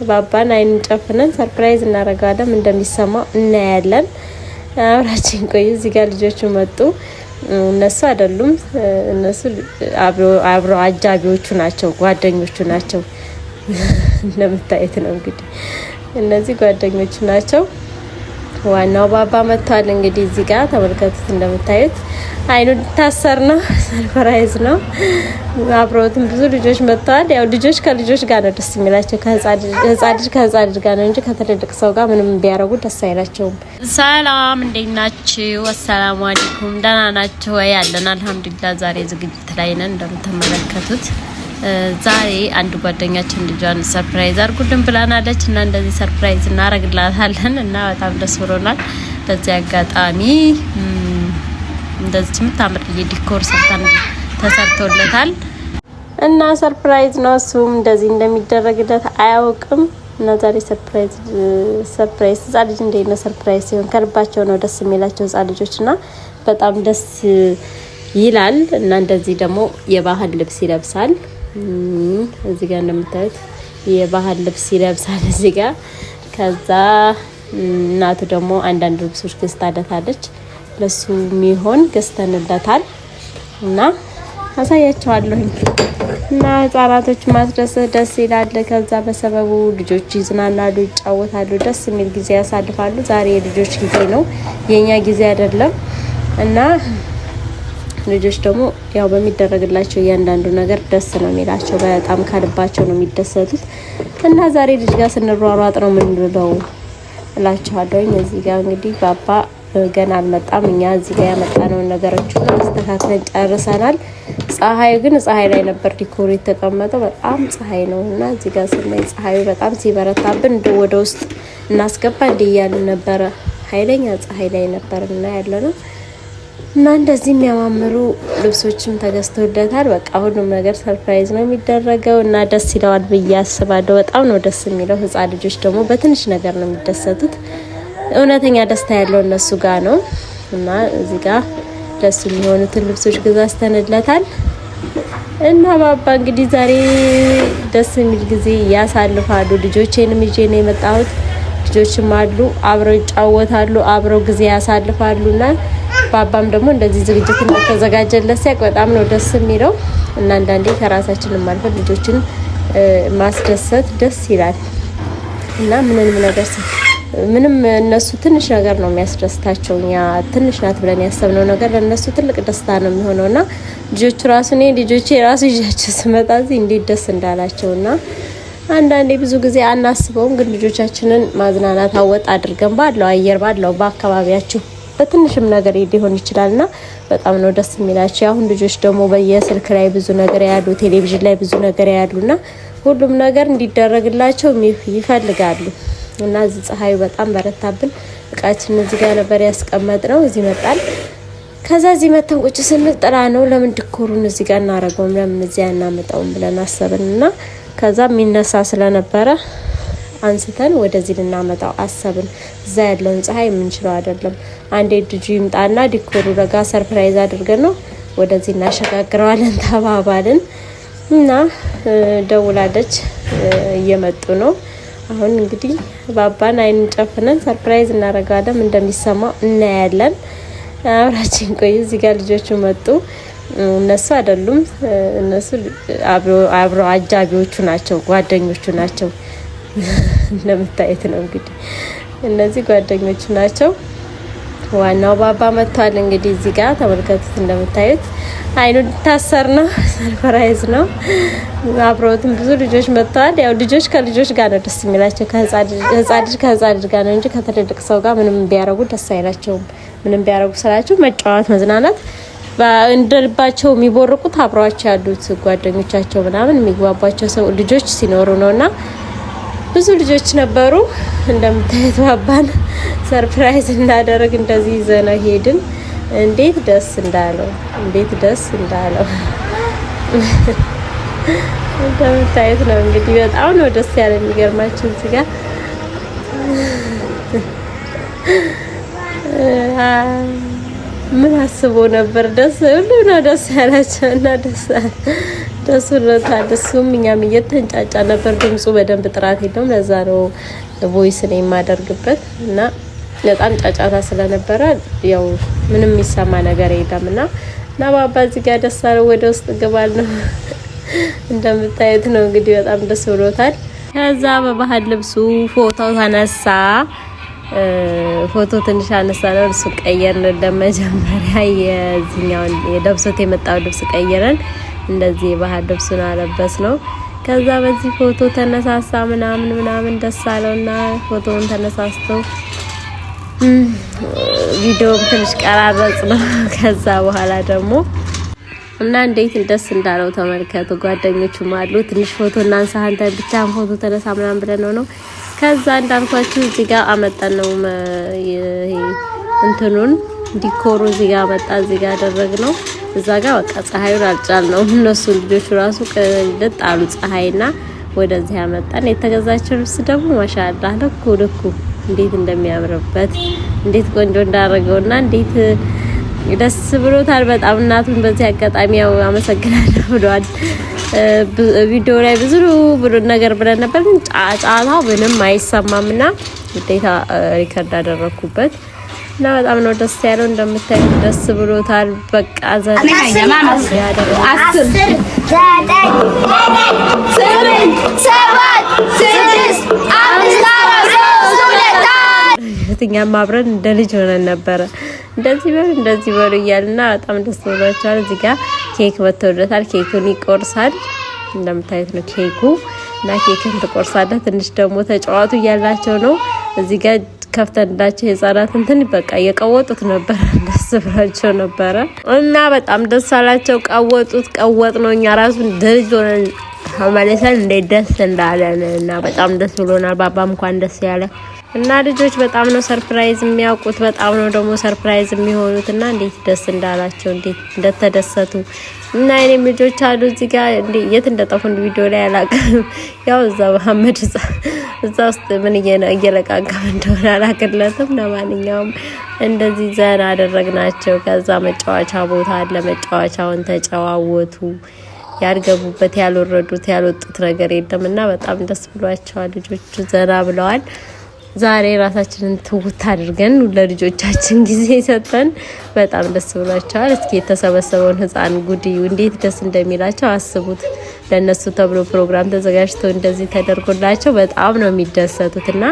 ባባን አይን ጨፍነን ሰርፕራይዝ እናደርጋለን። እንደሚሰማው እናያለን። አብራችን ቆዩ። እዚህ ጋር ልጆቹ መጡ። እነሱ አይደሉም፣ እነሱ አብሮ አጃቢዎቹ ናቸው፣ ጓደኞቹ ናቸው። እንደምታዩት ነው እንግዲህ እነዚህ ጓደኞቹ ናቸው። ዋናው ባባ መጥቷል። እንግዲህ እዚህ ጋር ተመልከቱት። እንደምታዩት አይኑ ታሰር ነው፣ ሰርፕራይዝ ነው። አብሮትም ብዙ ልጆች መጥተዋል። ያው ልጆች ከልጆች ጋር ነው ደስ የሚላቸው፣ ከህፃን ልጅ ከህፃን ልጅ ጋር ነው እንጂ ከትልልቅ ሰው ጋር ምንም ቢያረጉ ደስ አይላቸውም። ሰላም፣ እንዴት ናችሁ? አሰላሙ አለይኩም። ደህና ናችሁ ወይ? ያለን አልሐምዱሊላህ። ዛሬ ዝግጅት ላይ ነን እንደምትመለከቱት። ዛሬ አንድ ጓደኛችን ልጇን ሰርፕራይዝ አድርጉልን ብላናለች እና እንደዚህ ሰርፕራይዝ እናረግላታለን እና በጣም ደስ ብሎናል። በዚህ አጋጣሚ እንደዚህ የምታምር የዲኮር ተሰርቶለታል እና ሰርፕራይዝ ነው። እሱም እንደዚህ እንደሚደረግለት አያውቅም እና ዛሬ ሰርፕራይዝ ህጻን ልጅ እንዴት ነው ሰርፕራይዝ ሲሆን ከልባቸው ነው ደስ የሚላቸው ህጻን ልጆች እና በጣም ደስ ይላል። እና እንደዚህ ደግሞ የባህል ልብስ ይለብሳል። እዚህ ጋር እንደምታዩት የባህል ልብስ ይለብሳል እዚህ ጋር። ከዛ እናቱ ደግሞ አንዳንድ ልብሶች ገዝታለታለች፣ ለሱ የሚሆን ገዝተንለታል እና አሳያቸዋለሁ። እና ህጻናቶች ማስደሰት ደስ ይላል። ከዛ በሰበቡ ልጆች ይዝናናሉ፣ ይጫወታሉ፣ ደስ የሚል ጊዜ ያሳልፋሉ። ዛሬ የልጆች ጊዜ ነው፣ የኛ ጊዜ አይደለም። እና ልጆች ደግሞ ያው በሚደረግላቸው እያንዳንዱ ነገር ደስ ነው የሚላቸው፣ በጣም ከልባቸው ነው የሚደሰቱት። እና ዛሬ ልጅ ጋር ስንሯሯጥ ነው ምንድነው እላችኋለሁ። እዚህ ጋር እንግዲህ ባባ ገና አልመጣም። እኛ እዚህ ጋር ያመጣነው ነገሮች ሁሉ አስተካክለን ጨርሰናል። ፀሐይ ላይ ነበር ዲኮር የተቀመጠው፣ በጣም ፀሐይ ነው እና እዚህ ጋር ስናይ ፀሐዩ በጣም ሲበረታብን ወደ ውስጥ እናስገባ እያልን ነበረ። ኃይለኛ ፀሐይ ላይ ነበር እና ያለነው እና እንደዚህ የሚያማምሩ ልብሶችም ተገዝተውለታል። በቃ ሁሉም ነገር ሰርፕራይዝ ነው የሚደረገው እና ደስ ይለዋል ብዬ አስባለሁ። በጣም ነው ደስ የሚለው። ህጻን ልጆች ደግሞ በትንሽ ነገር ነው የሚደሰቱት። እውነተኛ ደስታ ያለው እነሱ ጋር ነው እና እዚህ ጋር ደስ የሚሆኑትን ልብሶች ገዝተንለታል። እና ባባ እንግዲህ ዛሬ ደስ የሚል ጊዜ ያሳልፋሉ። ልጆቼንም ይዤ ነው የመጣሁት። ልጆችም አሉ፣ አብረው ይጫወታሉ፣ አብረው ጊዜ ያሳልፋሉና ባባም ደግሞ እንደዚህ ዝግጅት እንደተዘጋጀለት ሲያቅ በጣም ነው ደስ የሚለው። እና አንዳንዴ ከራሳችንም አልፈን ልጆችን ማስደሰት ደስ ይላል። እና ምንም እነሱ ትንሽ ነገር ነው የሚያስደስታቸው። እኛ ትንሽ ናት ብለን ያሰብነው ነገር ለእነሱ ትልቅ ደስታ ነው የሚሆነውና ልጆቹ ልጆቼ ራሱ ይዣቸው ስመጣ እንዴት ደስ እንዳላቸውና አንዳንዴ ብዙ ጊዜ አናስበውም፣ ግን ልጆቻችንን ማዝናናት አወጥ አድርገን ባለው አየር ባለው በአካባቢያችሁ በትንሽም ነገር ሊሆን ይችላልና በጣም ነው ደስ የሚላቸው። አሁን ልጆች ደግሞ በየስልክ ላይ ብዙ ነገር ያሉ፣ ቴሌቪዥን ላይ ብዙ ነገር ያሉና ሁሉም ነገር እንዲደረግላቸው ይፈልጋሉ። እና እዚህ ፀሐዩ በጣም በረታብን። እቃችን እዚህ ጋር ነበር ያስቀመጥነው፣ እዚህ መጣል። ከዛ እዚህ መተን ቁጭ ስንል ጥላ ነው፣ ለምን ዲኮሩን እዚህ ጋር እናረገውም፣ ለምን እዚያ እናመጣውም ብለን አሰብንና ከዛ የሚነሳ ስለነበረ አንስተን ወደዚህ ልናመጣው አሰብን። እዛ ያለውን ፀሐይ የምንችለው አይደለም። አንዴ ልጁ ይምጣና ዲኮሩ ረጋ ሰርፕራይዝ አድርገን ነው ወደዚህ እናሸጋግረዋለን ተባባልን። እና ደውላለች፣ እየመጡ ነው። አሁን እንግዲህ ባባን አይን ጨፍነን ሰርፕራይዝ እናደርጋለን። እንደሚሰማው እናያለን። አብራችን ቆዩ። እዚህ ጋር ልጆቹ መጡ። እነሱ አይደሉም፣ እነሱ አብሮ አጃቢዎቹ ናቸው፣ ጓደኞቹ ናቸው። እንደምታዩት ነው እንግዲህ እነዚህ ጓደኞቹ ናቸው። ዋናው ባባ መጥቷል። እንግዲህ እዚህ ጋር ተመልከቱት። እንደምታዩት አይኑ ታሰር ነው፣ ሰርፕራይዝ ነው። አብሮትም ብዙ ልጆች መጥተዋል። ያው ልጆች ከልጆች ጋር ነው ደስ የሚላቸው፣ ህፃን ልጅ ከህፃን ልጅ ጋር ነው እንጂ ከትልልቅ ሰው ጋር ምንም ቢያረጉ ደስ አይላቸውም። ምንም ቢያረጉ ስላቸው መጫወት፣ መዝናናት እንደልባቸው የሚቦርቁት አብረዋቸው ያሉት ጓደኞቻቸው ምናምን የሚግባባቸው ሰው ልጆች ሲኖሩ ነውና ብዙ ልጆች ነበሩ። እንደምታዩት ባባን ሰርፕራይዝ እናደርግ እንደዚህ ይዘነው ሄድን። እንዴት ደስ እንዳለው እንደምታዩት ነው እንግዲህ በጣም ነው ደስ ያለ። የሚገርማችሁ እዚህ ጋር ምን አስቦ ነበር? ሁሉ ነው ደስ ያላቸው እና ደስ ብሎታል። እሱም እኛም እየተንጫጫ ነበር። ድምፁ በደንብ ጥራት የለውም። ለዛ ነው ቮይስ ነው የማደርግበት እና በጣም ጫጫታ ስለነበረ ያው ምንም የሚሰማ ነገር የለምና እና ባባ እዚህ ጋር ደስ አለው። ወደ ውስጥ ገባል ነው እንደምታዩት ነው እንግዲህ በጣም ደስ ብሎታል። ከዛ በባህል ልብሱ ፎቶ ተነሳ። ፎቶ ትንሽ አነሳ ነው። እሱ ቀየርን። ለመጀመሪያ የዚህኛውን የለብሶት የመጣው ልብስ ቀየረን። እንደዚህ የባህል ልብሱን አለበስ ነው። ከዛ በዚህ ፎቶ ተነሳሳ ምናምን ደስ አለውና ፎቶውን ተነሳስቶ ቪዲዮም ትንሽ ቀራረጽ ነው። ከዛ በኋላ ደግሞ እና እንዴት ደስ እንዳለው ተመልከቱ። ጓደኞቹም አሉ። ትንሽ ፎቶ እናንሳ አንተ ብቻ ፎቶ ተነሳ ምናምን ብለን ነው። ከዛ እንዳልኳችሁ እዚህ ጋር አመጣን ነው እንትኑን ዲኮሩ እዚህ ጋር አመጣ እዚህ ጋር አደረግነው። እዛ ጋር በቃ ፀሐዩን አልጫልነው። እነሱ ልጆቹ ራሱ ቅልጥ አሉ ፀሐይና ወደዚህ አመጣን። የተገዛቸው ልብስ ደግሞ ማሻአላህ ልኩ እንዴት እንደሚያምርበት እንዴት ቆንጆ እንዳደረገውና እንዴት ደስ ብሎታል በጣም። እናቱን በዚህ አጋጣሚ ያው አመሰግናለሁ ብሏል። ቪዲዮ ላይ ብዙ ነገር ብለን ነበር፣ ግን ጫጫታው ምንም አይሰማምና ግዴታ ሪከርድ አደረኩበት እና በጣም ነው ደስ ያለው። እንደምታዩት ደስ ብሎታል። በቃ እኛም አብረን እንደ ልጅ ሆነን ነበረ እንደዚህ በሉ እያልና በጣም ደስ ብሏቸዋል። እዚህ ጋር ኬክ ወጥቶለታል። ኬኩን ይቆርሳል። እንደምታዩት ነው ኬኩ እና ኬክን ትቆርሳለህ። ትንሽ ደግሞ ተጫዋቱ እያላቸው ነው። እዚህ ጋር ከፍተንላቸው የህፃናት እንትን በቃ እየቀወጡት ነበር። ደስ ብሏቸው ነበረ እና በጣም ደስ አላቸው። ቀወጥ ነው። እኛ ራሱ እንደ ልጅ ሆነን ተመልሰን እንዴት ደስ እንዳለን እና በጣም ደስ ብሎናል። ባባም እንኳን ደስ ያለ እና ልጆች በጣም ነው ሰርፕራይዝ የሚያውቁት። በጣም ነው ደግሞ ሰርፕራይዝ የሚሆኑት እና እንዴት ደስ እንዳላቸው እንዴት እንደተደሰቱ እና የኔም ልጆች አሉ እዚህ ጋር የት እንደጠፉ ቪዲዮ ላይ አላውቅም። ያው እዛ መሐመድ እዛ ውስጥ ምን እየለቃቀም እንደሆነ አላውቅለትም። ለማንኛውም እንደዚህ ዘና አደረግናቸው። ከዛ መጫወቻ ቦታ አለ። መጫወቻውን ተጨዋወቱ። ያልገቡበት ያልወረዱት ያልወጡት ነገር የለም እና በጣም ደስ ብሏቸዋል። ልጆቹ ዘና ብለዋል። ዛሬ ራሳችንን ትውት አድርገን ለልጆቻችን ጊዜ ሰጠን። በጣም ደስ ብሏቸዋል። እስኪ የተሰበሰበውን ህፃን ጉዲ እንዴት ደስ እንደሚላቸው አስቡት። ለነሱ ተብሎ ፕሮግራም ተዘጋጅቶ እንደዚህ ተደርጎላቸው በጣም ነው የሚደሰቱትና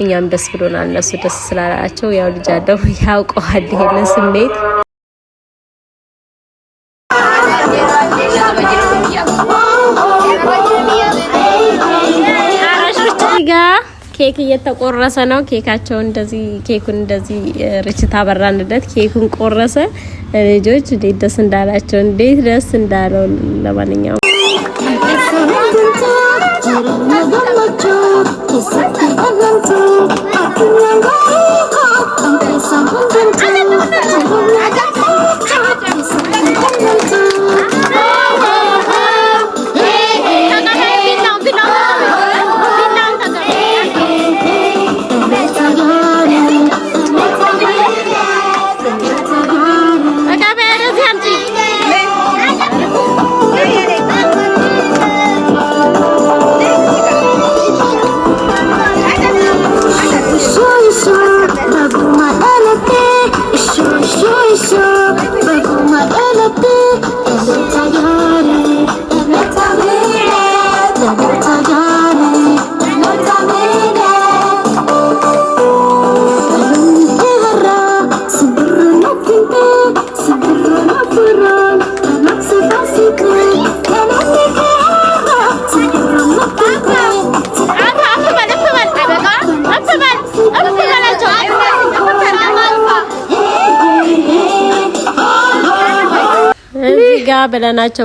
እኛም ደስ ብሎናል። እነሱ ደስ ስላላቸው ያው ልጅ አለው ያውቀዋል ይሄን ስሜት። ኬክ እየተቆረሰ ነው። ኬካቸውን እንደዚህ ኬኩን እንደዚህ ርችት አበራንለት። ኬኩን ቆረሰ። ልጆች እንዴት ደስ እንዳላቸው እንዴት ደስ እንዳለው። ለማንኛውም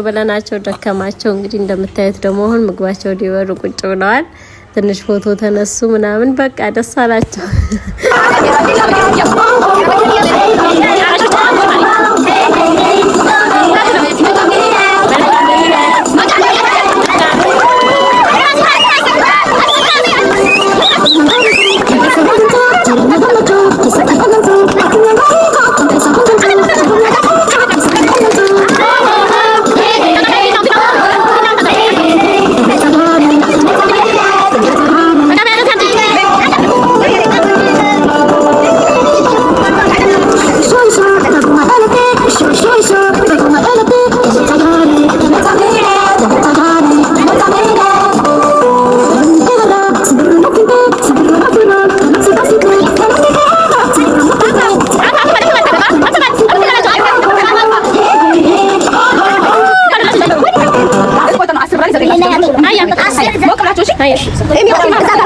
በለናቸው ደከማቸው። እንግዲህ እንደምታዩት ደግሞ አሁን ምግባቸው ሊበሉ ቁጭ ብለዋል። ትንሽ ፎቶ ተነሱ ምናምን በቃ ደስ አላቸው።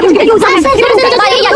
ነው